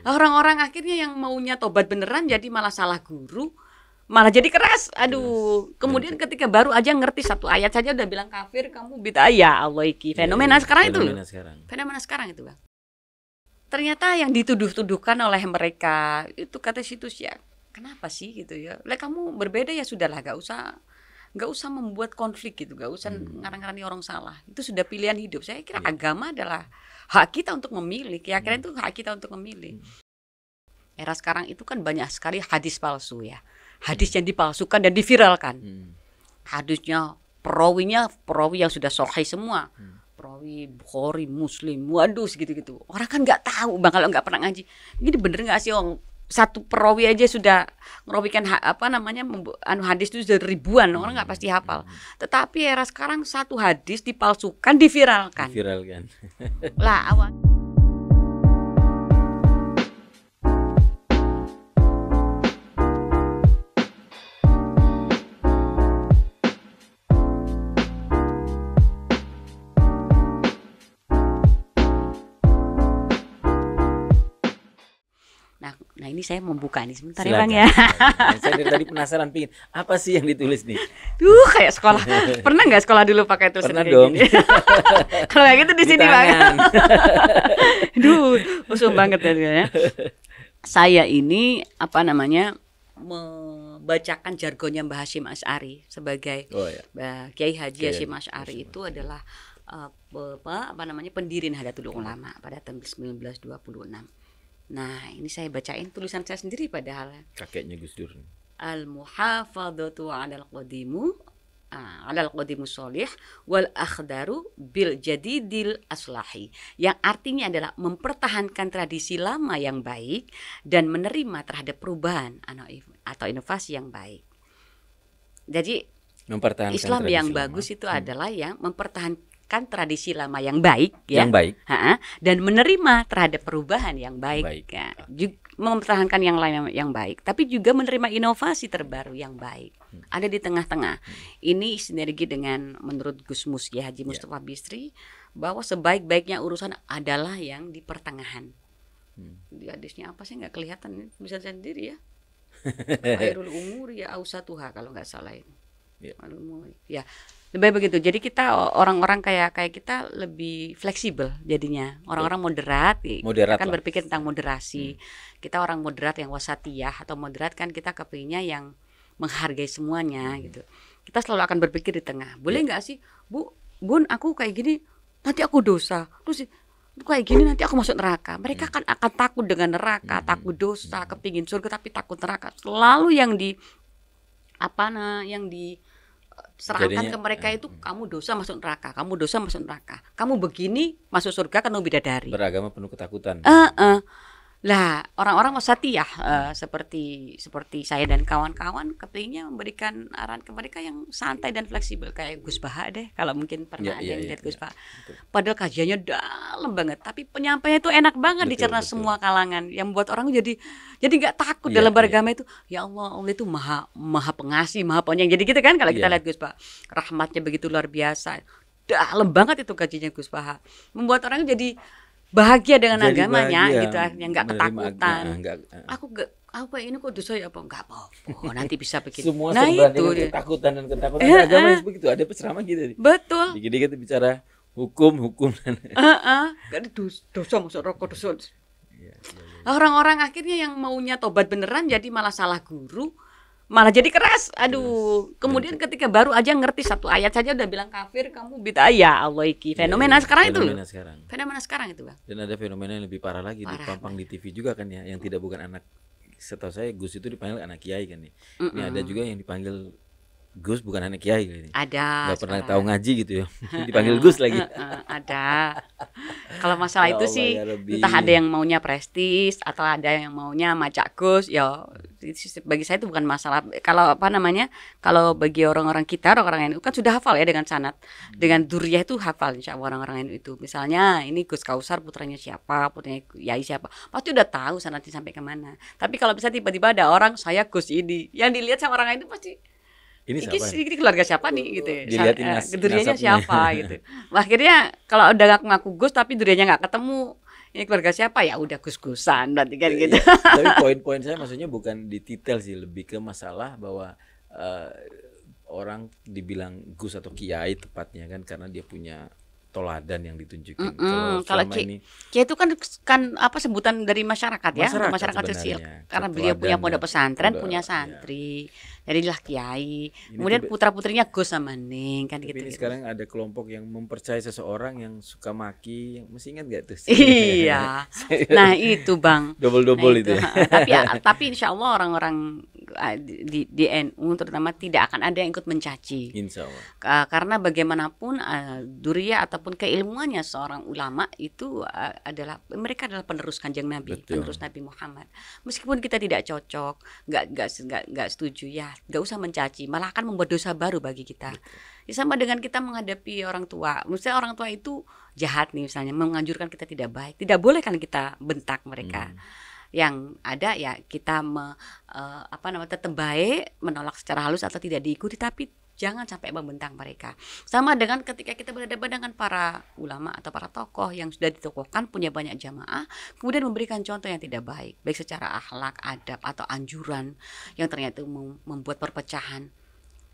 Orang-orang akhirnya yang maunya tobat beneran jadi malah salah guru, malah jadi keras. Aduh, kemudian ketika baru aja ngerti satu ayat saja udah bilang kafir, kamu bid'ah. Ya Allah, iki fenomena sekarang itu loh. Fenomena sekarang itu, Bang. Ternyata yang dituduh-tuduhkan oleh mereka itu kata situs ya, kenapa sih gitu ya? Lah kamu berbeda ya sudahlah, nggak usah membuat konflik gitu, nggak usah ngarang-ngarani orang salah. Itu sudah pilihan hidup. Saya kira agama adalah hak kita untuk memilih. Keyakinan itu hak kita untuk memilih. Era sekarang itu kan banyak sekali hadis palsu ya. Hadis yang dipalsukan dan diviralkan. Hadisnya perawi yang sudah sahih semua. Perawi Bukhari, Muslim, waduh gitu-gitu. Orang kan nggak tahu Bang kalau nggak pernah ngaji. Ini bener nggak sih orang satu perawi aja sudah merawikan hadis itu sudah ribuan, orang nggak pasti hafal. Tetapi era sekarang satu hadis dipalsukan, diviralkan. Lah awal. Nah ini saya membuka nih sebentar. Silakan. Ya Bang ya. Saya dari tadi penasaran pingin apa sih yang ditulis nih? Kayak sekolah. Pernah nggak sekolah dulu pakai tulisan kayak dong. Kalau kayak gitu di sini Bang. Usum banget ya. Saya ini membacakan jargonnya Mbah Hasyim Asy'ari sebagai Kiai Haji Hasyim Asy'ari itu adalah pendiri Nahdlatul Ulama pada tahun 1926. Nah, ini saya bacain tulisan saya sendiri padahal. Kakeknya Gus Dur. Al-muhafadzatu 'alal qadimus sholih wal akhdaru bil jadidil aslahi. Yang artinya adalah mempertahankan tradisi lama yang baik dan menerima terhadap perubahan atau inovasi yang baik. Jadi Islam yang bagus itu adalah yang mempertahankan tradisi lama yang baik ya, dan menerima terhadap perubahan yang baik. Ya. Mempertahankan yang lain yang baik, tapi juga menerima inovasi terbaru yang baik. Ada di tengah-tengah. Ini sinergi dengan menurut Gus Mus ya, Haji Mustafa Bisri, bahwa sebaik-baiknya urusan adalah yang di pertengahan. Di hadisnya apa sih nggak kelihatan, bisa sendiri ya. Khairul umur ya ausatuha kalau nggak salah ini. Ya. Lebih begitu. Jadi kita orang-orang kayak kita lebih fleksibel jadinya. Orang-orang moderat kan lah. Berpikir tentang moderasi. Kita orang moderat yang wasatiyah atau moderat kan kita kepinginnya yang menghargai semuanya gitu. Kita selalu akan berpikir di tengah. Boleh nggak sih, Bun, aku kayak gini nanti aku dosa. Terus kayak gini nanti aku masuk neraka. Mereka kan akan takut dengan neraka, takut dosa, kepingin surga tapi takut neraka. Selalu yang serahkan ke mereka itu kamu dosa masuk neraka, kamu begini masuk surga kan bidadari. Beragama penuh ketakutan. Lah orang-orang wasatiyah seperti saya dan kawan-kawan kepinginnya memberikan arahan ke mereka yang santai dan fleksibel kayak Gus Baha deh, kalau mungkin pernah ada yang lihat Gus Baha. Padahal kajiannya dalam banget, tapi penyampaiannya itu enak banget dicerna semua kalangan, yang membuat orang jadi nggak takut dalam beragama itu. Ya Allah itu maha pengasih, maha penyayang. Jadi gitu kan kalau kita lihat Gus Baha, rahmatnya begitu luar biasa. Dalam banget itu kajiannya Gus Baha, membuat orang jadi bahagia dengan agamanya gitu, akhirnya nggak ketakutan. Aku kayak ini kok dosa ya apa? Nggak apa-apa, nanti bisa begitu. Semua itu ketakutan dan ketakutan agama begitu, ada penceramah gitu. Betul. Dikit-dikit bicara hukum. Gak ada dosa masuk rokok dosa. Orang-orang akhirnya yang maunya tobat beneran jadi malah salah guru, malah jadi keras. Aduh, kemudian ketika baru aja ngerti satu ayat saja udah bilang kafir, kamu bid'ah. Ya Allah, iki fenomena sekarang itu loh. Fenomena sekarang itu Bang. Dan ada fenomena yang lebih parah lagi, dipampang di TV juga kan ya, yang tidak bukan anak. Setahu saya Gus itu dipanggil anak kiai kan nih. Ini ada juga yang dipanggil Gus bukan anak kiai ini. Ada. Gak pernah tahu ngaji gitu ya. Dipanggil Gus lagi. Ada. Kalau masalah itu sih entah ada yang maunya prestis atau ada yang maunya macak Gus, ya bagi saya itu bukan masalah. Kalau kalau bagi orang-orang kita, orang-orang NU kan sudah hafal ya dengan sanad, dengan duriyah itu hafal insyaallah orang-orang NU itu. Misalnya ini Gus Kausar putranya siapa, putranya Yai siapa, pasti udah tahu sanadnya sampai kemana. Tapi kalau bisa tiba-tiba ada orang saya Gus ini, yang dilihat sama orang itu pasti ini keluarga siapa nih gitu, durianya siapa gitu. Akhirnya kalau udah ngaku Gus tapi durianya nggak ketemu, Ini keluarga siapa ya? Udah gus-gusan berarti kan gitu. Tapi poin-poin saya maksudnya bukan di detail sih, lebih ke masalah bahwa orang dibilang gus atau kiai tepatnya kan karena dia punya toladan yang ditunjukin. Kalau kiai itu kan apa sebutan dari masyarakat ya, untuk masyarakat kecil. Karena beliau punya pondok pesantren, punya santri, jadilah kiai. Kemudian putra-putrinya gus sama ning kan gitu. Ini sekarang ada kelompok yang mempercayai seseorang yang suka maki, masih ingat gak tuh? Iya. Nah itu Bang. Double itu. Tapi insya Allah orang-orang di NU terutama tidak akan ada yang ikut mencaci. Insya Allah. Karena bagaimanapun duriyah ataupun keilmuannya seorang ulama itu mereka adalah penerus Kanjeng Nabi, penerus Nabi Muhammad. Meskipun kita tidak cocok, nggak setuju ya, nggak usah mencaci, malah akan membuat dosa baru bagi kita. Ya, sama dengan kita menghadapi orang tua. Misalnya orang tua itu jahat nih misalnya, menganjurkan kita tidak baik, tidak boleh kan kita bentak mereka. Yang ada ya kita tetap baik, menolak secara halus atau tidak diikuti, tapi jangan sampai membentak mereka. Sama dengan ketika kita berhadapan dengan para ulama atau para tokoh yang sudah ditokohkan, punya banyak jamaah, kemudian memberikan contoh yang tidak baik, baik secara akhlak, adab atau anjuran yang ternyata membuat perpecahan.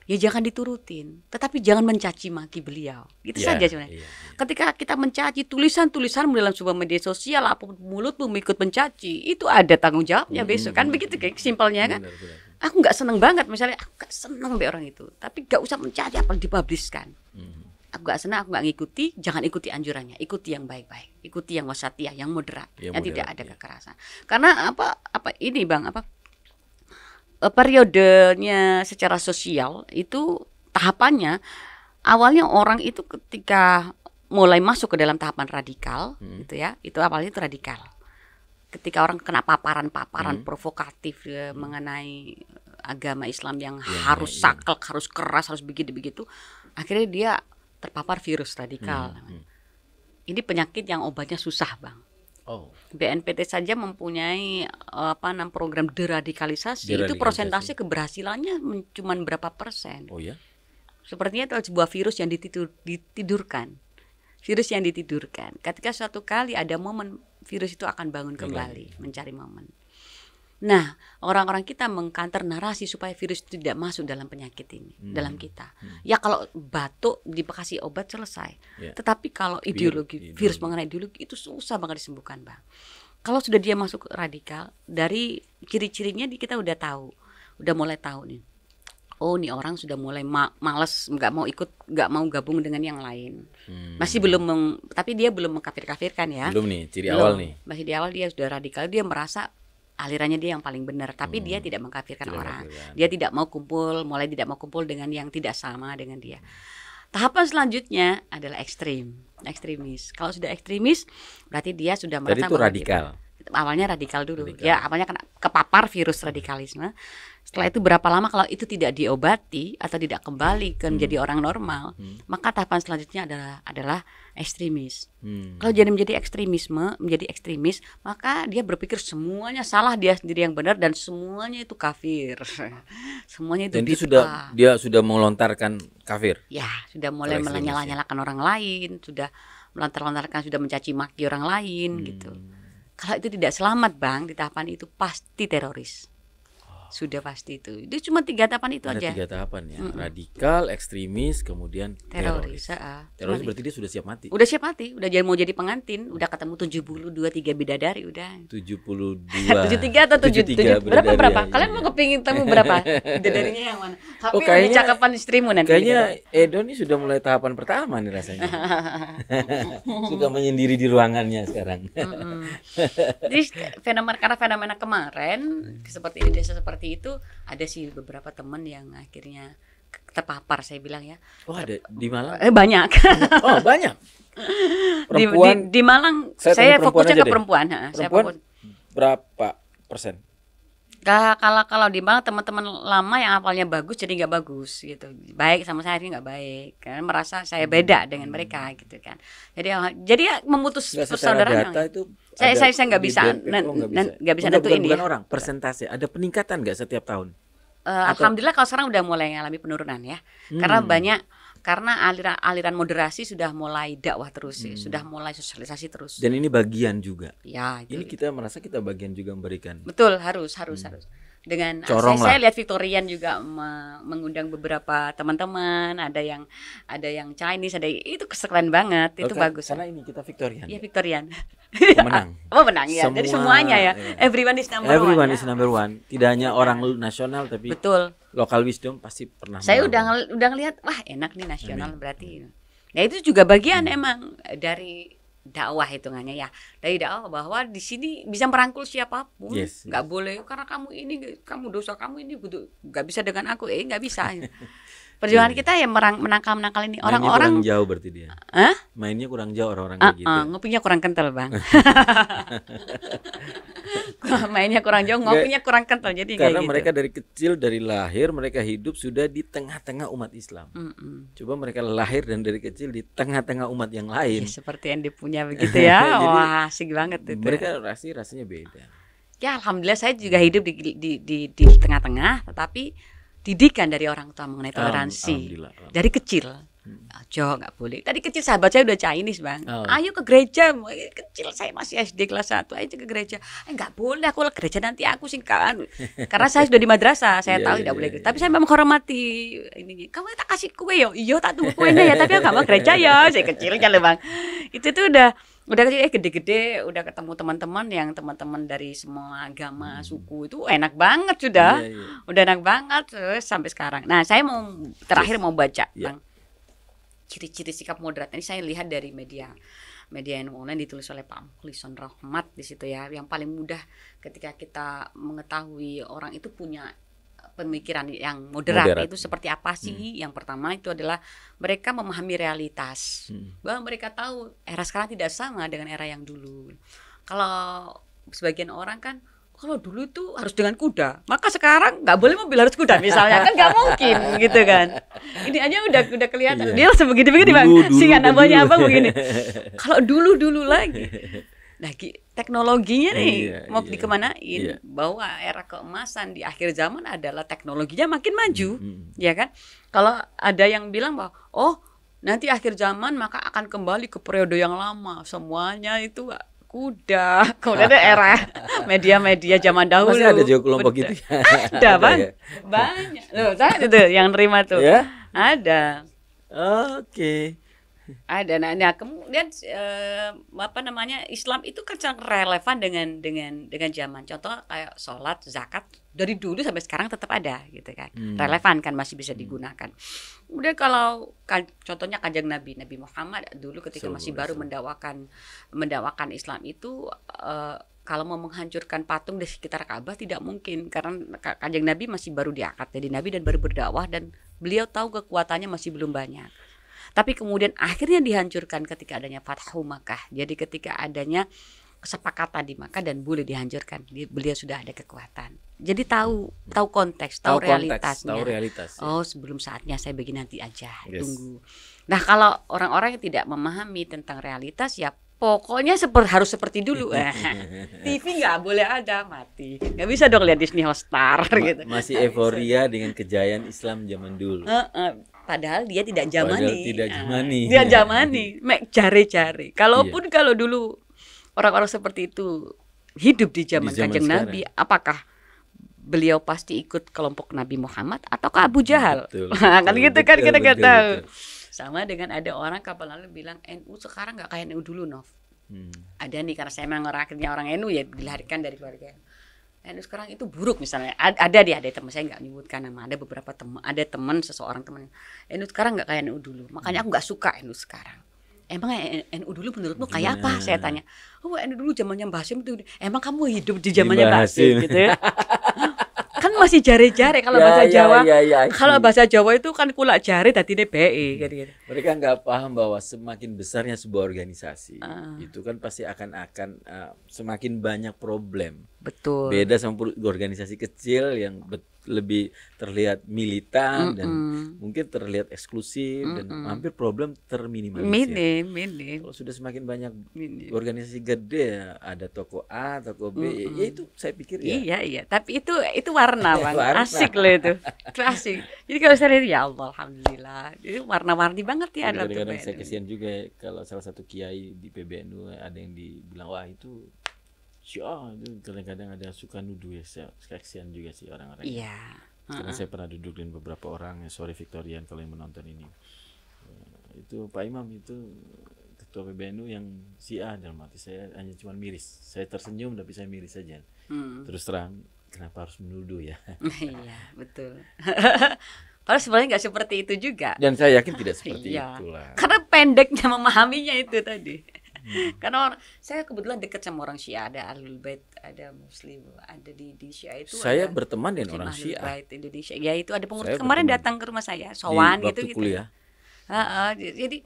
Ya jangan diturutin, tetapi jangan mencaci maki beliau. Itu saja sebenarnya. Ketika kita mencaci tulisan-tulisan dalam sebuah media sosial, apapun mulutmu ikut mencaci, itu ada tanggung jawabnya besok kan begitu kayak simpelnya kan. Benar. Aku nggak seneng banget misalnya, aku nggak seneng be orang itu, tapi nggak usah mencaci apa dipubliskan. Aku nggak senang, aku nggak ngikuti, jangan ikuti anjurannya, ikuti yang baik-baik, ikuti yang wasatiyah, yang moderat, yang tidak ada kekerasan. Karena ini Bang, periodenya secara sosial itu tahapannya awalnya orang itu ketika mulai masuk ke dalam tahapan radikal gitu ya, itu awalnya itu radikal. Ketika orang kena paparan provokatif mengenai agama Islam yang harus saklek, harus keras, harus begitu, akhirnya dia terpapar virus radikal. Ini penyakit yang obatnya susah Bang. BNPT saja mempunyai program deradikalisasi. Itu persentase keberhasilannya cuma berapa persen. Oh ya? Sepertinya itu sebuah virus yang ditidurkan. Virus yang ditidurkan. Ketika suatu kali ada momen, virus itu akan bangun kembali, mencari momen. Nah, orang-orang kita mengkanter narasi supaya virus itu tidak masuk dalam penyakit ini, dalam kita. Ya kalau batuk dikasih obat selesai. Tetapi kalau ideologi, virus mengenai ideologi itu susah banget disembuhkan Bang. Kalau sudah dia masuk radikal, dari ciri-cirinya kita udah tahu, udah mulai tahu nih. Oh, nih orang sudah mulai males, nggak mau gabung dengan yang lain. Masih belum, tapi dia belum mengkafir-kafirkan ya. Belum nih, ciri awal nih. Masih di awal dia sudah radikal, dia merasa alirannya dia yang paling benar, tapi dia tidak mengkafirkan orang. Dia tidak mau kumpul dengan yang tidak sama dengan dia. Tahapan selanjutnya adalah ekstremis. Kalau sudah ekstremis, berarti dia sudah merasa itu radikal. Awalnya radikal dulu. Ya, awalnya kena kepapar virus radikalisme. Setelah itu berapa lama kalau itu tidak diobati atau tidak kembali ke menjadi orang normal, maka tahapan selanjutnya adalah ekstremis. Kalau jadi menjadi ekstremis, maka dia berpikir semuanya salah, dia sendiri yang benar dan semuanya itu kafir. Semuanya itu. Dan itu dia sudah melontarkan kafir. Ya, sudah mulai menyala-nyalakan orang lain, sudah melontar-lontarkan, sudah mencaci maki orang lain gitu. Kalau itu tidak selamat Bang, di tahapan itu pasti teroris. Sudah pasti itu. Itu cuma 3 tahapan itu aja. 3 tahapan ya. Radikal, ekstremis, kemudian teroris. Teroris berarti dia sudah siap mati. Udah siap mati, udah mau jadi pengantin, udah ketemu 72 bidadari udah. 72. 73 atau 77? Berapa? Kalian mau kepingin temu berapa? Bidadarinya yang mana? Kayaknya cakapan istrimu nanti. Kayaknya Edo nih sudah mulai tahapan pertama nih rasanya. Suka menyendiri di ruangannya sekarang. Jadi fenomena kemarin seperti ini, seperti itu ada sih beberapa teman yang akhirnya terpapar, saya bilang ya. Oh, ada di Malang? Banyak. Oh, banyak. Perempuan di Malang saya fokusnya ke perempuan. Perempuan berapa persen? Kalau di Malang teman-teman lama yang awalnya bagus jadi nggak bagus gitu, baik sama saya ini nggak baik, karena merasa saya beda dengan mereka gitu kan. Jadi memutus persaudaraan. Saya nggak bisa nentuin bukan orang persentase. Ada peningkatan nggak setiap tahun? Alhamdulillah kalau sekarang udah mulai mengalami penurunan ya, karena banyak karena aliran moderasi sudah mulai dakwah terus, sudah mulai sosialisasi terus. Dan ini bagian juga. Ya, Ini kita merasa kita bagian juga memberikan. betul, harus. Dengan Corong saya lihat Victorian juga mengundang beberapa teman-teman, ada yang Chinese, ada itu keren banget, itu bagus. Karena ini kita Victorian. Iya, Victorian. Menang. Oh, menang ya. Jadi semuanya ya. Everyone is number one. Everyone ya. is number one. Tidak hanya orang nasional tapi Betul. local wisdom pasti pernah. Saya udah ngelihat, wah enak nih nasional berarti. Ya itu juga bagian emang dari dakwah hitungannya ya, dari dakwah bahwa di sini bisa merangkul siapapun, nggak boleh karena kamu ini, kamu dosa kamu ini nggak bisa dengan aku, nggak bisa. Perjuangan kita ya menangkal ini orang-orang. Kurang jauh berarti dia. Mainnya kurang jauh orang-orang kayak gitu. Ngopinya kurang kental bang. Mainnya kurang jauh, ngopinya kurang kental, jadi karena kayak mereka gitu. dari kecil, dari lahir mereka hidup sudah di tengah-tengah umat Islam. Coba mereka lahir dan dari kecil di tengah-tengah umat yang lain. Ya, seperti yang dipunya begitu ya. Wah, asik banget itu. Mereka rasanya beda. Ya alhamdulillah saya juga hidup di tengah-tengah, tetapi didikan dari orang tua mengenai toleransi dari kecil. Jo, nggak boleh. Tadi kecil sahabat saya udah Chinese bang. Ayo ke gereja. Kecil saya masih SD kelas 1. Ayo ke gereja. Nggak boleh, aku ke gereja nanti aku singkat. Karena saya sudah di madrasah, saya tahu tidak boleh. Tapi saya memang menghormati ini. Kamu tak kasih kue yo? Iya tak tuh kuenya ya. Tapi aku nggak mau gereja ya. Saya kecilnya loh bang. Itu tuh udah kecil, gede-gede, udah ketemu teman-teman yang teman-teman dari semua agama, suku, itu enak banget sudah. Udah enak banget terus sampai sekarang. Nah saya terakhir mau baca bang. Ciri-ciri sikap moderat ini saya lihat dari media yang online, ditulis oleh Pak Mukhlison Rahmat di situ ya. Yang paling mudah ketika kita mengetahui orang itu punya pemikiran yang moderat. Itu seperti apa sih? Yang pertama itu adalah mereka memahami realitas. Bahwa mereka tahu era sekarang tidak sama dengan era yang dulu. Kalau sebagian orang kan, kalau dulu itu harus dengan kuda, maka sekarang nggak boleh mobil, harus kuda misalnya, kan nggak mungkin gitu kan. Ini aja udah kelihatan. Dia langsung begini bang, singan abangnya abang begini. Kalau dulu lagi, lagi teknologinya nih mau dikemanain? Bahwa era keemasan di akhir zaman adalah teknologinya makin maju, ya kan? Kalau ada yang bilang bahwa nanti akhir zaman maka akan kembali ke periode yang lama, semuanya itu kuda. Kemudian ada era media zaman dahulu. Masih ada juga kelompok gitu. Ada bang, banyak. Loh, saya itu yang nerima tuh. Ya? Ada. Oke. Ada. Nah kemudian Islam itu kan sangat relevan dengan zaman. Contoh kayak sholat, zakat dari dulu sampai sekarang tetap ada gitu kan. Relevan kan, masih bisa digunakan. Kemudian kalau contohnya kanjeng Nabi Muhammad dulu ketika masih baru mendakwakan Islam itu kalau mau menghancurkan patung di sekitar Ka'bah tidak mungkin, karena kanjeng Nabi masih baru diangkat jadi Nabi dan baru berdakwah, dan beliau tahu kekuatannya masih belum banyak. Tapi kemudian akhirnya dihancurkan ketika adanya Fathu Makkah. Jadi ketika adanya kesepakatan di Makkah dan boleh dihancurkan, beliau sudah ada kekuatan. Jadi tahu konteks, tahu realitasnya. Oh, sebelum saatnya saya begini nanti aja, tunggu. Nah, kalau orang-orang yang tidak memahami tentang realitas, ya pokoknya harus seperti dulu. TV nggak boleh ada, mati. Nggak bisa dong lihat Disney Hotstar gitu. Masih euforia dengan kejayaan Islam zaman dulu. Padahal dia tidak zamani. Dia zamani, jare-jare. Kalaupun kalau dulu orang-orang seperti itu hidup di zaman Kanjeng Nabi, apakah beliau pasti ikut kelompok Nabi Muhammad ataukah Abu Jahal? Kan gitu kan, kita nggak tahu. Sama dengan ada orang kapan lalu bilang NU sekarang nggak kayak NU dulu, Nov. Ada nih, karena saya memang akhirnya orang NU ya, dilahirkan dari keluarga NU sekarang itu buruk misalnya. Ada teman, saya nggak menyebutkan nama, ada beberapa teman, ada seseorang teman NU sekarang nggak kayak NU dulu, makanya aku nggak suka NU sekarang. Emang NU dulu menurutmu kayak apa? Saya tanya. NU dulu zamannya Mbah Hasyim itu. Emang kamu hidup di zamannya Mbah Hasyim gitu ya? Kan masih jare-jare kalau bahasa Jawa. Kalau bahasa Jawa itu kan kulak jare dadi DBE gitu. Mereka nggak paham bahwa semakin besarnya sebuah organisasi itu kan pasti akan semakin banyak problem. betul. Beda sama organisasi kecil yang lebih terlihat militan dan mungkin terlihat eksklusif dan hampir problem terminimalisir. Minim. Kalau sudah semakin banyak organisasi gede ya, ada toko A, toko B, ya itu saya pikir ya. Iya. Tapi itu warna Bang. Warna. Asik loh itu. Itu asik. Jadi kalau saya lihat ya Allah alhamdulillah. Itu warna-warni banget ya dalam Kadang-kadang saya PBNU. kasihan juga ya, kalau salah satu kiai di PBNU ada yang dibilang wah itu Syiah, itu kadang-kadang ada suka nuduh ya, saya kasihan juga sih orang-orang. Iya. Karena saya pernah duduk dengan beberapa orang, sorry Victorian kalau yang menonton ini. Itu Pak Imam itu ketua PBNU yang Syiah, dalam hati saya hanya cuma miris. Saya tersenyum tapi saya miris saja. Terus terang, kenapa harus menuduh ya? Iya, betul. Padahal sebenarnya nggak seperti itu juga. Dan saya yakin tidak seperti Iya. itulah. Karena pendeknya memahaminya itu tadi. Karena saya kebetulan dekat sama orang Syiah, ada Ahlul Bait, ada Muslim, ada di Syiah itu. Saya ada berteman dengan Muslim orang Ahlul Syiah Bait Indonesia. Ya itu ada pengurus Saya kemarin berteman datang ke rumah saya, di sowan waktu gitu. kuliah. Jadi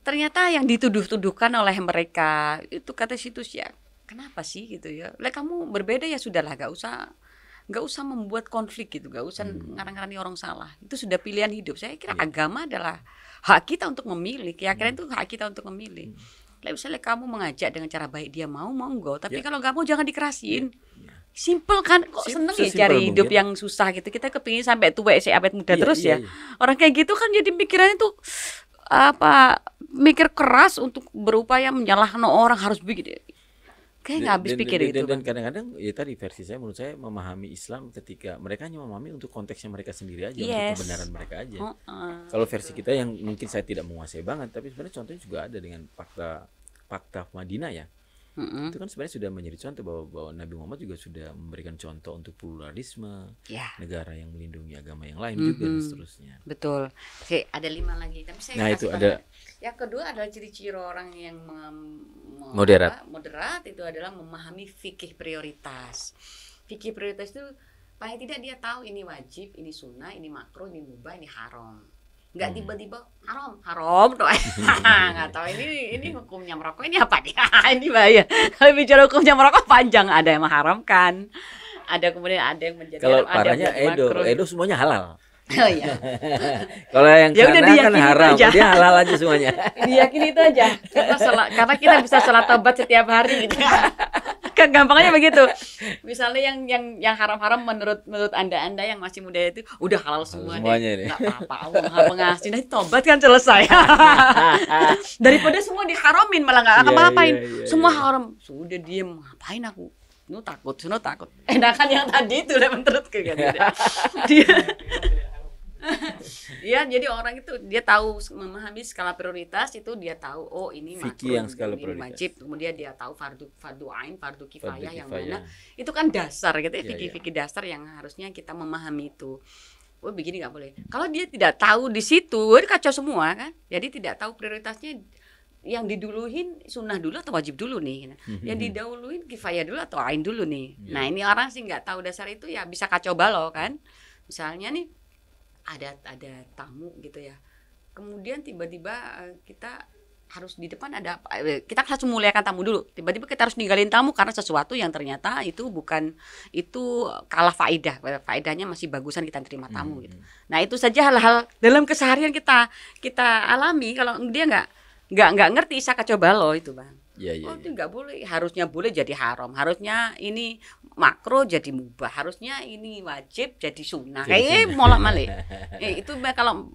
ternyata yang dituduh-tuduhkan oleh mereka itu kata situs ya, kenapa sih gitu ya? Lah kamu berbeda ya sudahlah, nggak usah membuat konflik gitu, nggak usah ngarang-ngarani orang salah. Itu sudah pilihan hidup. Saya kira agama adalah hak kita untuk memilih, keyakinan itu hak kita untuk memilih. Misalnya kamu mengajak dengan cara baik, dia mau monggo, tapi kalau nggak mau jangan dikerasin. Simple kan, kok seneng ya Sesimpel cari hidup mungkin. yang susah gitu. Kita kepingin sampai tua awet muda Iya, terus iya, ya. iya. Orang kayak gitu kan jadi pikirannya tuh mikir keras untuk berupaya menyalahkan orang harus begitu. Kayak nggak habis pikir itu. Dan kadang-kadang ya tadi versi saya, menurut saya memahami Islam ketika mereka hanya memahami untuk konteksnya mereka sendiri aja, untuk kebenaran mereka aja. Kalau versi kita yang mungkin saya tidak menguasai banget, tapi sebenarnya contohnya juga ada dengan fakta Madinah ya. Itu kan sebenarnya sudah menjadi contoh bahwa Nabi Muhammad juga sudah memberikan contoh untuk pluralisme, negara yang melindungi agama yang lain juga dan seterusnya. Betul. Oke, ada 5 lagi. Tapi saya Nah, itu ada. Yang kedua adalah ciri-ciri orang yang Moderat. Moderat itu adalah memahami fikih prioritas. Fikih prioritas itu paling tidak dia tahu ini wajib, ini sunnah, ini makruh, ini mubah, ini haram. Nggak tiba-tiba haram tuh. Nggak tahu ini hukumnya merokok ini apa nih. Ini bahaya. Kalau bicara hukumnya merokok panjang, ada yang mengharamkan, ada kemudian ada yang menjadi Kalau haram, ada parahnya yang makruh. Edo semuanya halal. Oh iya. Kalau yang Ya udah kanan kan diyakini haram, aja. dia halal aja semuanya. Diyakini itu aja. Karena kita bisa salat taubat setiap hari gitu. Kan gampangnya begitu. Misalnya yang haram-haram menurut Anda yang masih muda itu udah halal semua Semuanya deh. ini. Enggak apa-apa, Allah Maha Pengasih. Nah, tobat kan selesai. Daripada semua diharamin malah enggak apa-apain. Semua haram. Sudah diem, ngapain aku? Nu takut. Enakan yang tadi itu lah menurutku kan. Iya, jadi orang itu dia tahu memahami skala prioritas itu, dia tahu oh ini Fikih yang skala ini prioritas. wajib, kemudian dia tahu fardu ain, fardu kifayah yang kifayah. mana. Itu kan dasar gitu ya, Iya, fikih-fikih dasar yang harusnya kita memahami itu. Oh begini nggak boleh. Kalau dia tidak tahu di situ, itu kacau semua kan. Jadi tidak tahu prioritasnya yang diduluhin sunnah dulu atau wajib dulu nih. Yang didahuluin kifayah dulu atau ain dulu nih. Nah ini orang sih nggak tahu dasar itu ya bisa kacau balau kan. Misalnya nih ada tamu gitu ya, kemudian tiba-tiba kita harus di depan ada kita harus memuliakan tamu dulu, tiba-tiba kita harus ninggalin tamu karena sesuatu yang ternyata itu kalah faedahnya masih bagusan kita terima tamu gitu. Nah itu saja hal-hal dalam keseharian kita alami. Kalau dia nggak ngerti bisa kacau balau itu bang. Oh itu nggak boleh, harusnya boleh jadi haram, harusnya ini makruh jadi mubah, harusnya ini wajib jadi sunnah. Kayak molak-malik. Itu kalau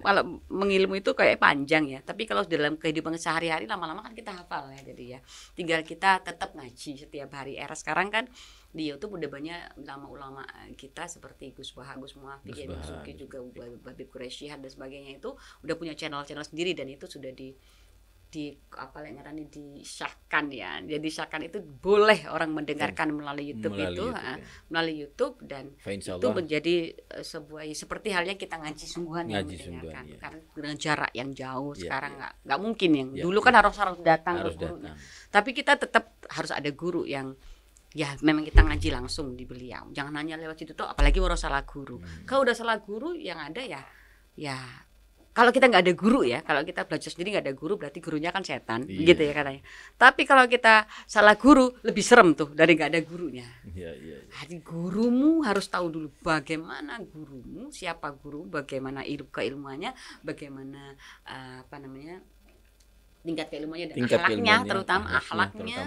mengilmu itu kayak panjang ya. Tapi kalau dalam kehidupan sehari-hari lama-lama kan kita hafal ya. Jadi ya tinggal kita tetap ngaji setiap hari. Era sekarang kan di YouTube udah banyak ulama-ulama kita seperti Gus Baha, Gus Muafiq, Masuki juga, Habib Quraisyihad dan sebagainya itu udah punya channel-channel sendiri dan itu sudah disahkan ya. Jadi disahkan itu boleh orang mendengarkan melalui YouTube melalui YouTube dan itu menjadi sebuah seperti halnya kita ngaji sungguhan yang mendengarkan. Ya. Karena dengan jarak yang jauh sekarang nggak mungkin yang dulu kan harus datang ke gurunya. Tapi kita tetap harus ada guru yang ya memang kita ngaji langsung di beliau. Jangan hanya lewat situ tuh, apalagi kalau salah guru. Kalau udah salah guru yang ada ya kalau kita nggak ada guru ya, kalau kita belajar sendiri nggak ada guru berarti gurunya kan setan, gitu ya katanya. Tapi kalau kita salah guru lebih serem tuh dari nggak ada gurunya. Jadi gurumu harus tahu dulu bagaimana gurumu, siapa guru, bagaimana keilmuannya, bagaimana tingkat keilmuannya dan akhlaknya, terutama akhlaknya.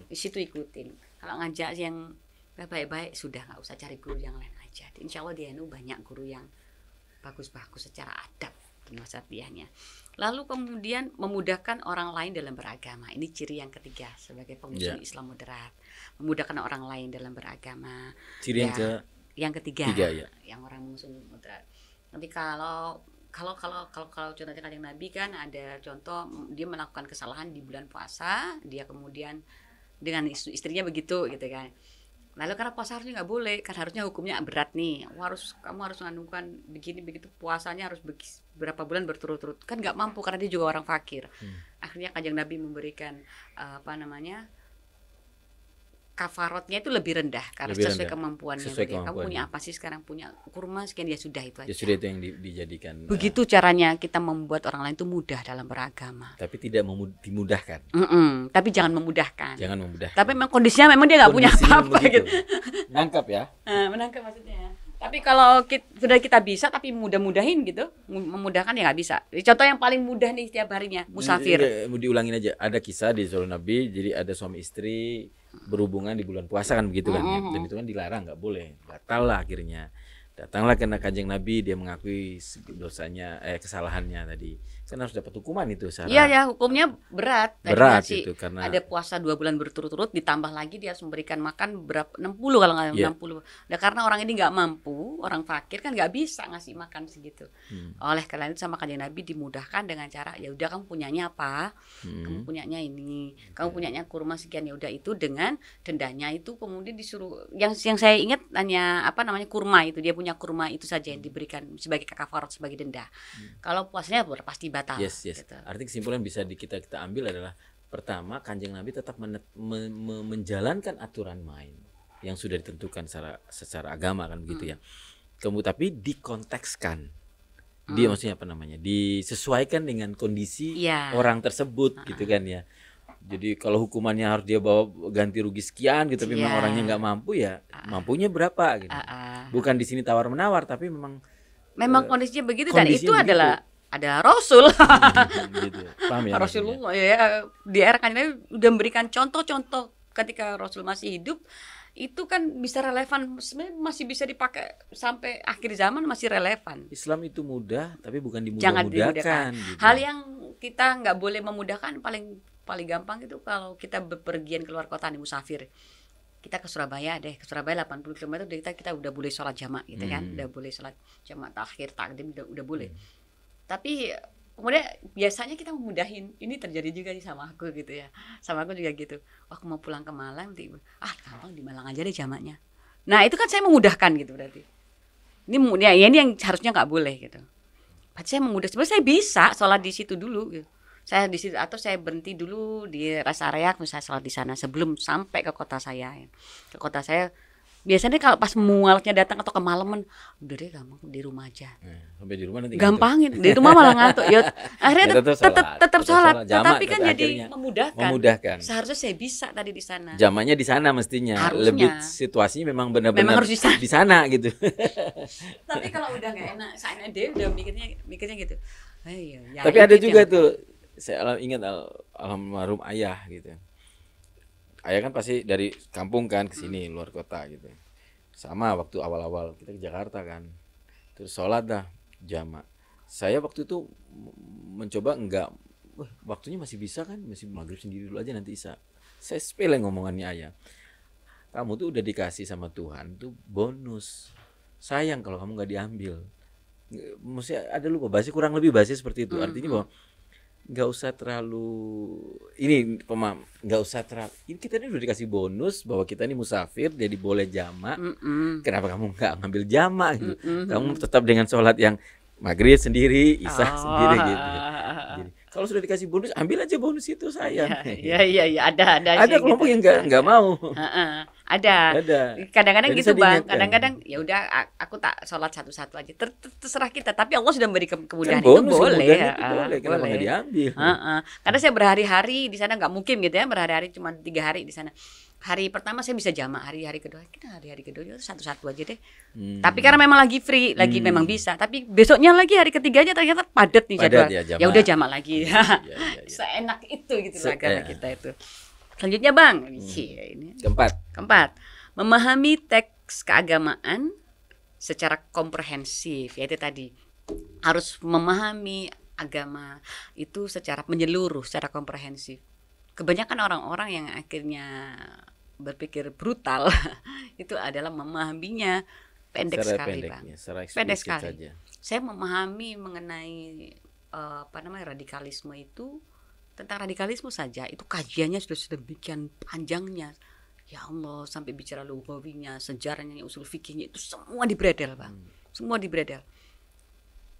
Di situ ikutin. Kalau ngajak yang baik-baik sudah, nggak usah cari guru yang lain aja. Insya Allah di NU banyak guru yang bagus-bagus secara adab dan wasatiyahnya. Lalu kemudian memudahkan orang lain dalam beragama. Ini ciri yang ketiga sebagai pengusung Islam moderat. Memudahkan orang lain dalam beragama. Ciri yang ketiga yang orang mengusung moderat. Nanti kalau contohnya Kanjeng Nabi kan ada contoh dia melakukan kesalahan di bulan puasa, dia kemudian dengan istrinya begitu gitu kan. Lalu karena puasa harusnya nggak boleh, kan harusnya hukumnya berat nih. Kamu harus mengandungkan begini begitu, puasanya harus berapa bulan berturut-turut. Kan nggak mampu karena dia juga orang fakir. Akhirnya Kanjeng Nabi memberikan kafarotnya itu lebih rendah karena sesuai kemampuannya. Kamu punya apa sih sekarang, punya kurma sekian, dia sudah itu aja. Ya sudah itu yang dijadikan. Begitu caranya kita membuat orang lain itu mudah dalam beragama. Tapi tidak dimudahkan. Tapi jangan memudahkan. Tapi memang kondisinya memang dia nggak punya apa-apa gitu. Menangkap ya? Menangkap maksudnya. Tapi kalau sudah kita bisa tapi mudah-mudahin gitu, memudahkan ya nggak bisa. Contoh yang paling mudah nih setiap harinya, musafir. Diulangin aja. Ada kisah di Solo Nabi, jadi ada suami istri berhubungan di bulan puasa kan begitu kan ya. Dan itu kan dilarang, nggak boleh. Batal lah akhirnya. Datanglah kena Kanjeng Nabi, dia mengakui dosanya, kesalahannya tadi. Kan harus dapat hukuman itu. Iya, hukumnya berat. Berat itu karena ada puasa 2 bulan berturut-turut, ditambah lagi dia harus memberikan makan berapa 60 kalau nggak 60. Nah, karena orang ini nggak mampu, orang fakir kan nggak bisa ngasih makan segitu. Oleh karena itu sama Kanjeng Nabi dimudahkan dengan cara ya udah kamu punyanya apa? Kamu punyanya ini, kamu punyanya kurma sekian, ya udah itu dengan dendanya itu kemudian disuruh yang saya ingat hanya kurma itu, dia punya kurma itu saja yang diberikan sebagai kafarat, sebagai denda. Kalau puasanya pasti batal. Yes. Gitu. Arti kesimpulan bisa kita ambil adalah pertama, Kanjeng Nabi tetap menjalankan aturan main yang sudah ditentukan secara agama kan begitu ya. Kemudian tapi dikontekskan. Dia maksudnya disesuaikan dengan kondisi orang tersebut gitu kan ya. Jadi kalau hukumannya harus dia bawa ganti rugi sekian gitu, tapi memang orangnya nggak mampu ya, mampunya berapa gitu. Bukan di sini tawar menawar, tapi memang kondisinya begitu, dan itu adalah ada Rasul. Gitu. Paham ya? Rasulullah ya, di era Kanjeng Nabi udah memberikan contoh-contoh ketika Rasul masih hidup. Itu kan bisa relevan, sebenarnya masih bisa dipakai sampai akhir zaman, masih relevan. Islam itu mudah, tapi bukan Jangan dimudahkan. Gitu. Hal yang kita nggak boleh memudahkan paling gampang itu kalau kita bepergian keluar kota nih, musafir. Kita ke Surabaya 80 km kita udah boleh sholat jamak gitu kan, udah boleh sholat jamak takhir takdim udah boleh. Tapi kemudian biasanya kita memudahin. Ini terjadi juga sih sama aku gitu ya. Sama aku juga gitu. Aku mau pulang ke Malang, gampang di Malang aja deh jamaknya. Nah itu kan saya memudahkan gitu berarti. Ini yang harusnya nggak boleh gitu. Berarti saya memudahkan. Sebenarnya saya bisa sholat di situ dulu gitu. Saya di situ, atau saya berhenti dulu di rest area, misalnya sholat di sana sebelum sampai ke kota saya. Ke kota saya biasanya kalau pas mualnya datang atau kemalaman, udah deh gampang di rumah aja. Sampai di rumah nanti gampangin, di rumah malah ngantuk. Ya akhirnya tetap sholat, tetapi kan jadi memudahkan. Seharusnya saya bisa tadi di sana. Jamaknya di sana mestinya. Harusnya. Lebih situasinya memang benar-benar harus di sana gitu. Tapi kalau udah nggak enak, saya dia udah mikirnya gitu. Tapi ada juga tuh, saya ingat almarhum ayah gitu. Ayah kan pasti dari kampung kan ke sini luar kota gitu. Sama waktu awal-awal kita ke Jakarta kan. Terus sholat dah jamak. Saya waktu itu mencoba waktunya masih bisa kan, masih maghrib sendiri dulu aja nanti isya. Saya sepele ngomongannya ayah. Kamu tuh udah dikasih sama Tuhan tuh bonus. Sayang kalau kamu nggak diambil. Maksudnya ada lupa bahasa, kurang lebih bahasa seperti itu. Artinya bahwa nggak usah terlalu ini kita ini udah dikasih bonus bahwa kita ini musafir jadi boleh jamak. Kenapa kamu nggak ngambil jamak gitu? Kamu tetap dengan sholat yang maghrib sendiri, isya sendiri gitu. Jadi, kalau sudah dikasih bonus, ambil aja bonus itu sayang. Iya, ada kelompok yang nggak mau. Ada. Kadang-kadang Jadi gitu saya Bang. diingatkan. Kadang-kadang ya udah aku tak sholat satu-satu aja. Terserah kita. Tapi Allah sudah memberi kemudahan Kan itu bonus, boleh. itu boleh. Kenapa nggak diambil? Karena saya berhari-hari di sana nggak mungkin gitu ya. Berhari-hari cuma 3 hari di sana. Hari pertama saya bisa jamak, hari-hari kedua kita hari-hari kedua satu-satu aja deh. Tapi karena memang lagi free, lagi memang bisa. Tapi besoknya lagi hari ketiganya ternyata padat nih jadwal. Ya udah jamak lagi. Seenak itu gitu agama kita itu. Selanjutnya Bang, ini keempat, memahami teks keagamaan secara komprehensif. Yaitu tadi harus memahami agama itu secara menyeluruh, secara komprehensif. Kebanyakan orang-orang yang akhirnya berpikir brutal itu adalah memahaminya pendek sekali Bang. Pendek sekali. Saja. Saya memahami mengenai radikalisme itu. Tentang radikalisme saja itu kajiannya sudah sedemikian panjangnya. Ya Allah, sampai bicara lughawinya, sejarahnya, usul fikihnya itu semua dibredel Bang. Semua dibredel.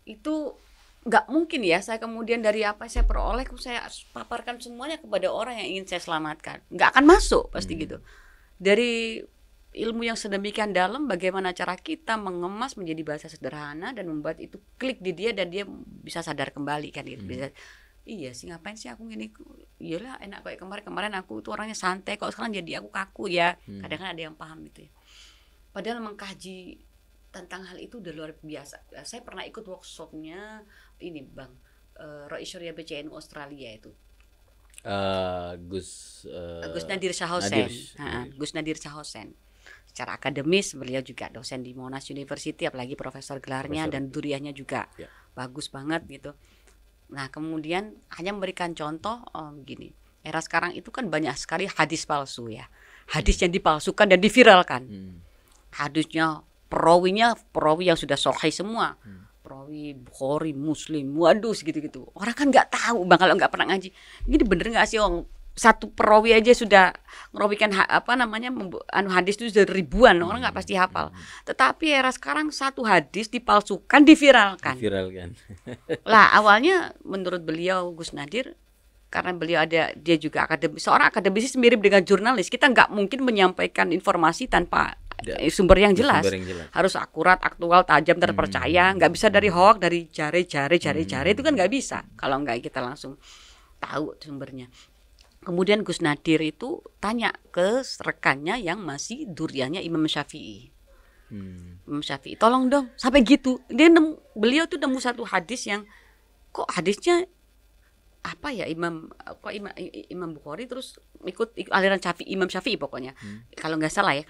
Itu nggak mungkin ya saya kemudian dari apa saya peroleh saya paparkan semuanya kepada orang yang ingin saya selamatkan. Nggak akan masuk pasti gitu. Dari ilmu yang sedemikian dalam, bagaimana cara kita mengemas menjadi bahasa sederhana dan membuat itu klik di dia dan dia bisa sadar kembali kan gitu. Bisa, iya sih ngapain sih aku gini, iyalah enak kayak kemarin aku tuh orangnya santai kok sekarang jadi aku kaku ya. Kadang-kadang ada yang paham itu ya. Padahal mengkaji tentang hal itu udah luar biasa. Saya pernah ikut workshopnya ini Bang, Rois Syariah BCNU Australia itu. Gus Nadir Shahosen. Gus Nadir Shahosen. Secara akademis beliau juga dosen di Monash University, apalagi profesor gelarnya dan duriahnya juga bagus banget gitu. Nah kemudian hanya memberikan contoh gini, era sekarang itu kan banyak sekali hadis palsu ya, hadis yang dipalsukan dan diviralkan. Hadisnya perawi yang sudah sahih semua, perawi Bukhari, Muslim, waduh gitu-gitu. Orang kan nggak tahu Bang kalau nggak pernah ngaji. Ini bener nggak sih satu perawi aja sudah ngerawikan hadis itu sudah ribuan, orang nggak pasti hafal. Tetapi era sekarang satu hadis dipalsukan, diviralkan. Lah awalnya menurut beliau Gus Nadir, karena beliau dia juga seorang akademisi mirip dengan jurnalis, kita nggak mungkin menyampaikan informasi tanpa sumber yang jelas. Harus akurat, aktual, tajam, terpercaya. Nggak bisa dari hoax, dari jari itu kan nggak bisa kalau nggak kita langsung tahu sumbernya. Kemudian Gus Nadir itu tanya ke rekannya yang masih duriannya Imam Syafi'i. Imam Syafi'i, tolong dong, sampai gitu. Beliau tuh nemu satu hadis yang kok hadisnya apa ya Imam Bukhari terus ikut aliran Imam Syafi'i pokoknya. Kalau nggak salah ya,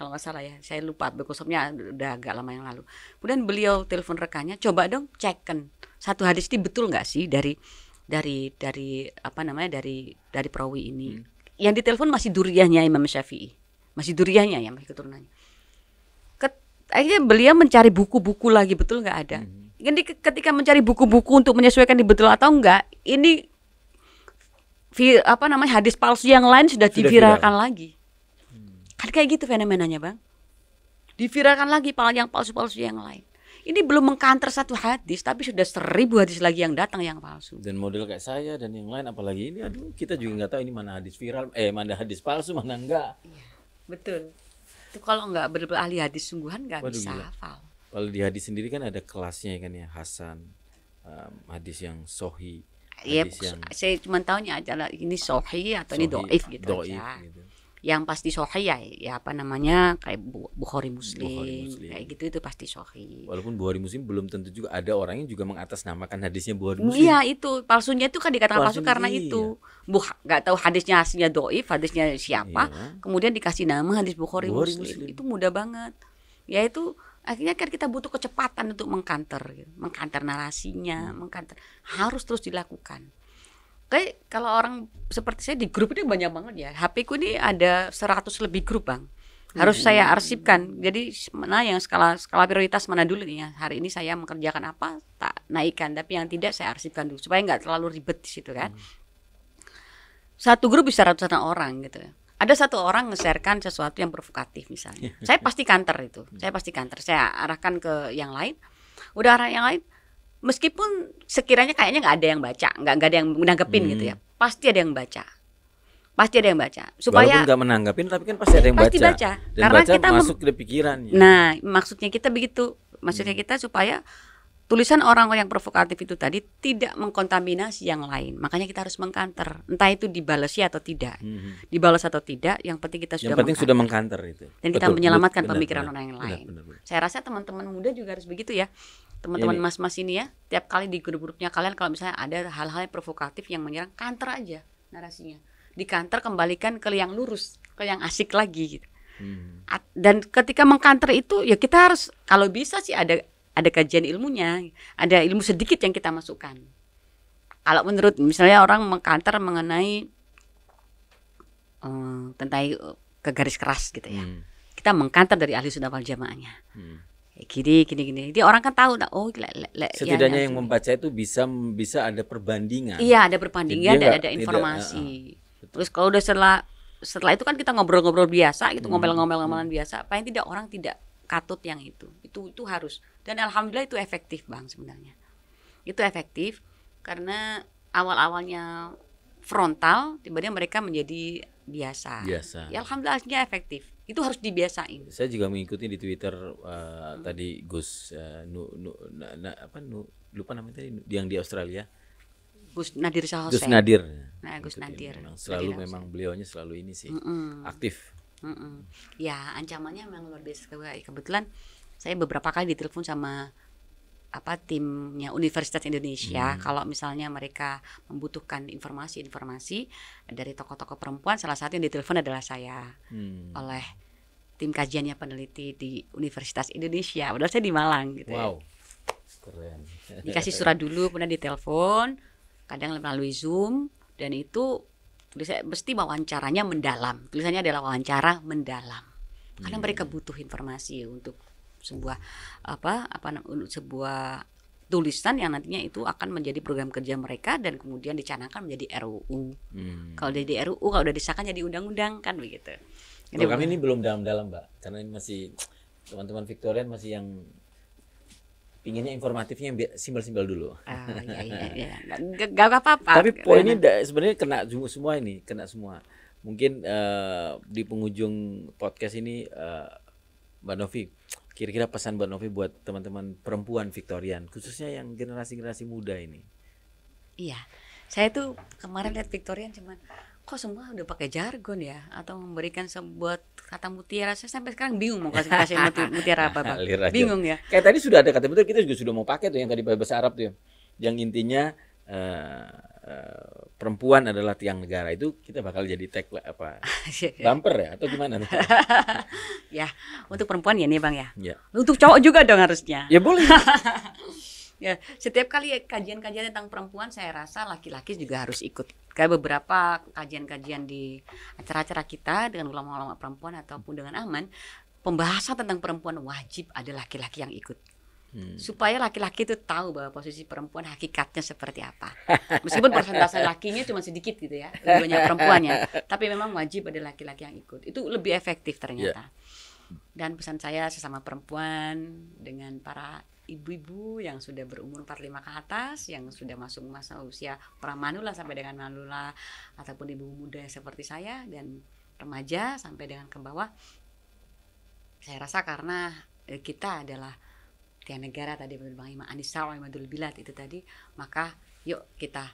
saya lupa, workshopnya udah agak lama yang lalu. Kemudian beliau telepon rekannya, coba dong cekkan satu hadis ini betul nggak sih dari perawi ini. Yang ditelepon masih duriahnya Imam Syafi'i, masih duriahnya ya, masih keturunannya. Akhirnya beliau mencari buku-buku lagi, betul nggak ada. Jadi ketika mencari buku-buku untuk menyesuaikan di betul atau enggak, ini hadis palsu yang lain sudah diviralkan lagi. Kan kayak gitu fenomenanya Bang. Diviralkan lagi yang palsu-palsu yang lain. Ini belum mengkanter satu hadis, tapi sudah 1000 hadis lagi yang datang yang palsu. Dan model kayak saya dan yang lain, apalagi ini, kita juga nggak tahu ini mana hadis viral, mana hadis palsu, mana enggak. Iya, betul. Itu kalau nggak benar-benar ahli hadis sungguhan nggak bisa hafal. Kalau di hadis sendiri kan ada kelasnya kan ya, hasan, hadis yang sahih. Iya, saya cuma tahunya adalah ini sahih atau ini dhaif gitu aja. Gitu. Yang pasti sahih ya kayak Bukhari Muslim kayak gitu, itu pasti sahih. Walaupun Bukhari Muslim belum tentu juga ada orang yang juga mengatasnamakan hadisnya Bukhari Muslim. Iya, itu palsunya itu kan dikatakan palsu karena itu nggak tahu hadisnya aslinya dhaif, hadisnya siapa, kemudian dikasih nama hadis Bukhari Muslim. Itu mudah banget. Ya itu akhirnya kan kita butuh kecepatan untuk mengkanter narasinya, harus terus dilakukan. Kayak kalau orang seperti saya di grup ini banyak banget ya. HP ku ini ada 100 lebih grup Bang. Harus saya arsipkan. Jadi mana yang skala prioritas mana dulu nih ya. Hari ini saya mengerjakan apa, tak naikkan. Tapi yang tidak saya arsipkan dulu supaya nggak terlalu ribet di situ kan. Satu grup bisa ratusan orang gitu. Ada satu orang nge-sharekan sesuatu yang provokatif misalnya. Saya pasti counter itu. Saya arahkan ke yang lain. Udah arah yang lain. Meskipun sekiranya kayaknya nggak ada yang baca, nggak ada yang menanggepin gitu ya, pasti ada yang baca. Pasti ada yang baca. Supaya walaupun nggak menanggapin, tapi kan pasti ada yang pasti baca. baca. Dan Karena baca kita masuk ke pikiran. Ya. Nah, maksudnya kita begitu. Maksudnya kita supaya tulisan orang yang provokatif itu tadi tidak mengkontaminasi yang lain. Makanya kita harus mengkanter. Entah itu dibalasi atau tidak. Dibalas atau tidak, yang penting kita sudah sudah mengkanter itu. Dan kita menyelamatkan pemikiran orang yang lain. Benar. Saya rasa teman-teman muda juga harus begitu ya. Teman-teman mas-mas ini ya, tiap kali di grup-grupnya kalian kalau misalnya ada hal-hal yang provokatif yang menyerang, kanter aja narasinya. Dikanter, kembalikan ke yang lurus, ke yang asik lagi gitu. Dan ketika mengkanter itu ya kita harus, kalau bisa sih ada kajian ilmunya, ada ilmu sedikit yang kita masukkan. Kalau menurut misalnya orang mengkanter mengenai tentang ke garis keras gitu ya, kita mengkanter dari ahli sunnah wal jamaahnya. Gini. Jadi orang kan tahu, setidaknya yang membaca itu bisa ada perbandingan. Iya, ada perbandingan, ada informasi. Terus kalau udah setelah itu kan kita ngobrol-ngobrol biasa gitu, ngomel-ngomelan biasa. Paling tidak orang tidak katut yang itu harus. Dan alhamdulillah itu efektif Bang sebenarnya. Itu efektif karena awal-awalnya frontal, tiba-tiba mereka menjadi biasa. Ya alhamdulillahnya efektif. Itu harus dibiasain. Saya juga mengikuti di Twitter tadi Gus lupa namanya tadi yang di Australia. Gus Nadir Shah Gus Nadir. Nah, Gus Nadir. Selalu memang beliaunya selalu ini sih aktif. Ya ancamannya memang luar biasa. Kebetulan saya beberapa kali ditelepon sama timnya Universitas Indonesia. Kalau misalnya mereka membutuhkan informasi dari tokoh-tokoh perempuan, salah satu yang ditelepon adalah saya oleh tim kajiannya peneliti di Universitas Indonesia. Padahal saya di Malang gitu. Wow, keren. Dikasih surat dulu, kemudian ditelepon, kadang melalui Zoom, dan itu mesti wawancaranya mendalam. Tulisannya adalah wawancara mendalam. Karena mereka butuh informasi untuk sebuah sebuah tulisan yang nantinya itu akan menjadi program kerja mereka dan kemudian dicanangkan menjadi RUU. Kalau jadi RUU, kalau udah disahkan jadi undang-undang kan begitu. Kalau kami ini belum dalam-dalam Mbak, karena ini masih teman-teman Victorian masih yang pinginnya informatifnya yang simpel-simpel dulu. Iya. Gak apa-apa. Tapi poinnya sebenarnya kena semua. Mungkin di penghujung podcast ini Mbak Novi, kira-kira pesan Mbak Novi buat teman-teman perempuan Victorian, khususnya yang generasi muda ini. Iya, saya tuh kemarin lihat Victorian cuman kok semua udah pakai jargon ya, atau memberikan sebuah kata mutiara. Saya sampai sekarang bingung mau kasih mutiara apa Bang. Bingung ya. Kayak tadi sudah ada kata mutiara, kita juga sudah mau pakai tuh yang tadi bahasa Arab tuh yang intinya perempuan adalah tiang negara. Itu kita bakal jadi tag bumper ya atau gimana? Ya, untuk perempuan ya nih Bang ya. Untuk cowok juga dong harusnya. Ya boleh. Ya, setiap kali kajian-kajian tentang perempuan saya rasa laki-laki juga harus ikut. Kayak beberapa kajian-kajian di acara-acara kita dengan ulama-ulama perempuan ataupun dengan Aman, pembahasan tentang perempuan wajib ada laki-laki yang ikut. Supaya laki-laki itu tahu bahwa posisi perempuan hakikatnya seperti apa. Meskipun persentase lakinya cuma sedikit gitu ya, lebih banyak perempuannya, tapi memang wajib ada laki-laki yang ikut. Itu lebih efektif ternyata. Dan pesan saya sesama perempuan dengan para ibu-ibu yang sudah berumur 45 ke atas, yang sudah masuk masa usia pramanula sampai dengan manula, ataupun ibu muda seperti saya dan remaja sampai dengan ke bawah. Saya rasa karena kita adalah tiang negara tadi Bang Ima Anissa wa Imadul Bilad itu tadi, maka yuk kita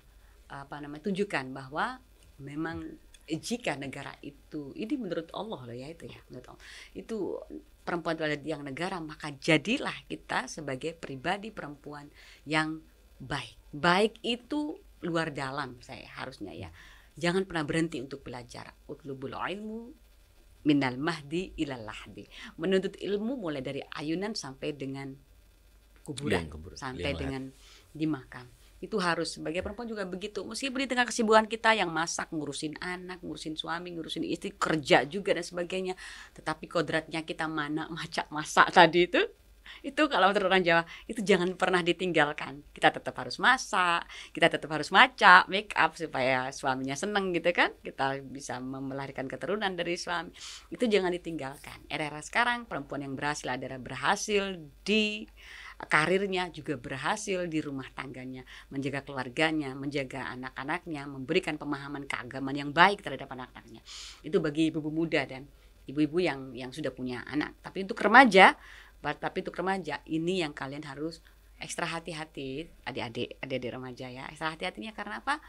tunjukkan bahwa memang jika negara itu, ini menurut Allah loh ya, itu ya menurut Allah, itu perempuan itu adalah tiang negara, maka jadilah kita sebagai pribadi perempuan yang baik itu luar dalam. Saya harusnya ya jangan pernah berhenti untuk belajar. Utlubul ilmu minal mahdi ilal lahdi, menuntut ilmu mulai dari ayunan sampai dengan kuburan, sampai dengan di makam. Itu harus, sebagai perempuan juga begitu. Meskipun di tengah kesibukan kita yang masak, ngurusin anak, ngurusin suami, ngurusin istri, kerja juga dan sebagainya, tetapi kodratnya kita masak tadi itu kalau menurut orang Jawa itu jangan pernah ditinggalkan. Kita tetap harus masak, kita tetap harus maca, make up supaya suaminya seneng gitu kan. Kita bisa melahirkan keturunan dari suami. Itu jangan ditinggalkan. Era sekarang perempuan yang berhasil adalah berhasil di karirnya, juga berhasil di rumah tangganya, menjaga keluarganya, menjaga anak-anaknya, memberikan pemahaman keagamaan yang baik terhadap anak-anaknya. Itu bagi ibu-ibu muda dan ibu-ibu yang sudah punya anak. Tapi untuk remaja ini yang kalian harus ekstra hati-hati, adik-adik remaja ya. Ekstra hati-hatinya karena apa?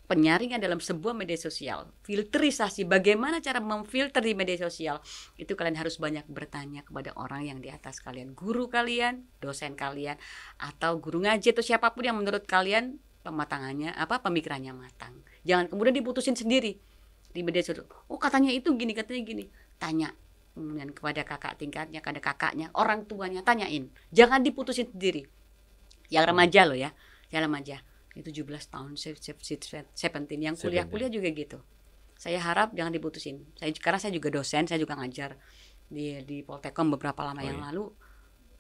Penyaringan dalam sebuah media sosial, filterisasi, bagaimana cara memfilter di media sosial, itu kalian harus banyak bertanya kepada orang yang di atas kalian, guru kalian, dosen kalian, atau guru ngaji atau siapapun yang menurut kalian pemikirannya matang. Jangan kemudian diputusin sendiri di media sosial. Oh katanya itu gini, katanya gini. Tanya kemudian kepada kakak tingkatnya, kepada kakaknya, orang tuanya, tanyain. Jangan diputusin sendiri. Yang remaja loh ya, yang remaja. 17 tahun, 17 yang kuliah juga gitu. Saya harap jangan diputusin. Karena saya juga dosen, saya juga ngajar di Poltekkon beberapa lama yang lalu.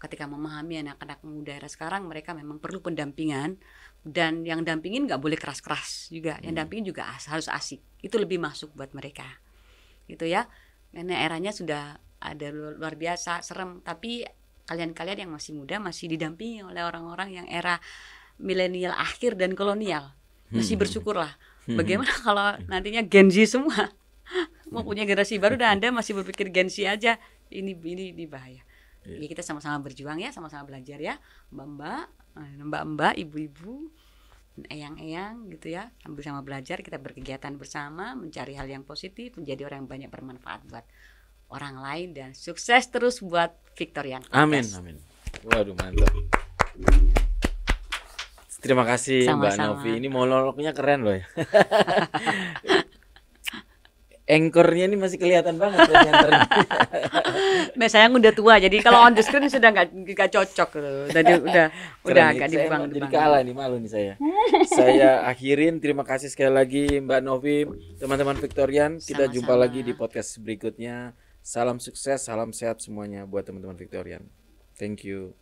Ketika memahami anak-anak muda era sekarang, mereka memang perlu pendampingan, dan yang dampingin nggak boleh keras-keras juga. Yang dampingin juga harus asik. Itu lebih masuk buat mereka. Gitu ya. Karena eranya sudah ada luar biasa, serem. Tapi kalian-kalian yang masih muda masih didampingi oleh orang-orang yang era milenial akhir dan kolonial. Masih bersyukurlah. Bagaimana kalau nantinya Gen Z semua mau punya generasi baru dan Anda masih berpikir Gen Z aja, ini bahaya. Ya, kita sama-sama berjuang ya, sama-sama belajar ya, mbak-mbak, ibu-ibu, eyang-eyang gitu ya. Sama belajar, kita berkegiatan bersama, mencari hal yang positif, menjadi orang yang banyak bermanfaat buat orang lain, dan sukses terus buat Victorian Podcast. Amin. Waduh, mantap. Terima kasih Mbak Novi. Ini monolognya keren loh ya. Anchornya ini masih kelihatan banget. Saya udah tua, jadi kalau on the screen sudah nggak cocok. Udah agak dibang. Jadi kalah nih, malu nih saya. Saya akhirin. Terima kasih sekali lagi Mbak Novi, teman-teman Victorian. Kita jumpa lagi di podcast berikutnya. Salam sukses, salam sehat semuanya buat teman-teman Victorian. Thank you.